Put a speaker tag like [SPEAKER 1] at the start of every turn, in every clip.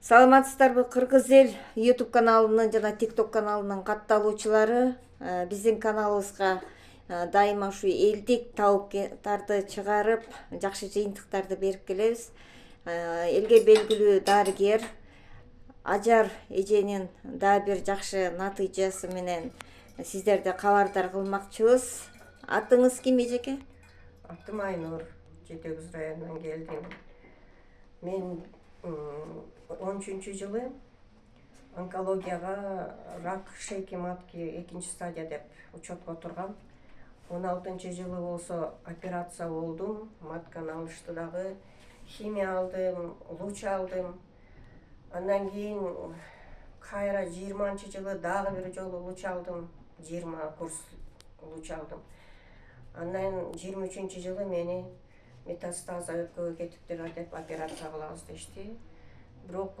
[SPEAKER 1] Саламатсыздарбы Кыргыз эл YouTube каналынын жана TikTok каналынын катталуучулары. Биздин каналыбызга дайыма ушу элдик тауыктарды чыгарып, жакшы жыйынтыктарды берип келебиз. Элге белгилүү дарыгер Ажар эженин дагы бир жакшы натыйжасы менен сиздерди кабардар кылмакчыбыз. Атыңыз ким, эжеке?
[SPEAKER 2] Атым Айнур, Жети Кыз районунан келдим. Мен 13-жылы онкологияга рак шейки матки 2-стадия деп учетко тургам. 16-жылы болсо операция болдум, матканы алышты дагы, химия алдым, луч алдым. Андан кийин кайра 20-жылы дагы бир жолу луч алдым, 20 курс луч алдым. Андан 23-жылы мени метастаза өпкөгө кетиптир деп операция кылабыз дешти. Бирок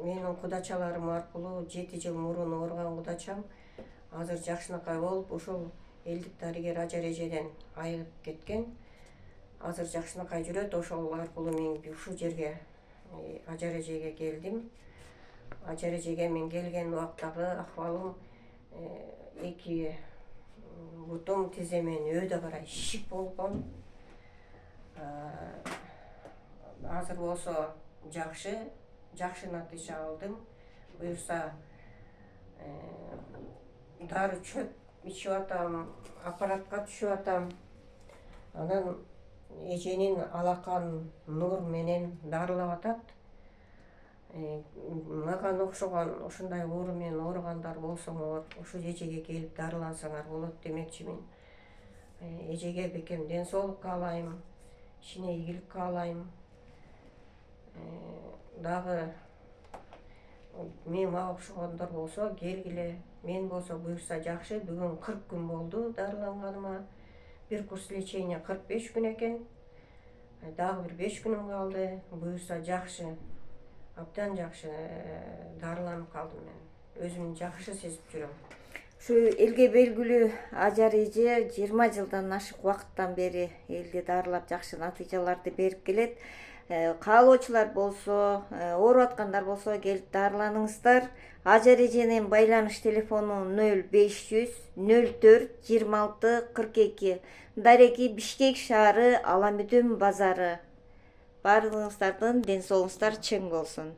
[SPEAKER 2] менин кудачаларым аркылуу 7 жыл мурун ооруган кудачам азыр жакшынакай болуп, ушул элдик дарыгер Ажар эжеден айыгып кеткен. Азыр жакшынакай жүрөт, ошол аркылуу мен ушул жерге Ажар эжеге келдим. Ажар эжеге мен келген убактагы акыбалым эки бутум тиземин өйдө карай шишип болгон. Азыр болсо жакшы натыйжа алдым. Буюрса дары чөп ичип атам, аппаратка түшүп атам. Анан эженин алакан нур менен дарылап атат. Мага окшогон ушундай оору менен ооругандар болсоңор, ушул эжеге келип дарылансаңар болот демекчимин. Эжеге бекем ден соолук каалайм, ишине ийгилик каалайм. Дагы мага окшогондор болсо келгиле. Мен болсо буюрса жакшы, бүгүн 40 күн болду дарыланганыма. Бир курс лечения 45 күн экен. Дагы бир 5 күнүм калды. Буюрса жакшы, абдан жакшы дарыланып калдым мен. Өзүмдү жакшы сезип жүрөм.
[SPEAKER 1] Ушу элге белгилүү Ажар эже 20 жылдан ашык убакыттан бери элди дарылап жакшы натыйжаларды берип келет. Каалоочулар болсо, ооруп аткандар болсо келип дарыланыңыздар. Ажар эженин байланыш телефону 0500 04 26 42. Дареги Бишкек шаары, Аламүдүн базары. Баарыңыздардын ден соолугуңуздар чың болсун.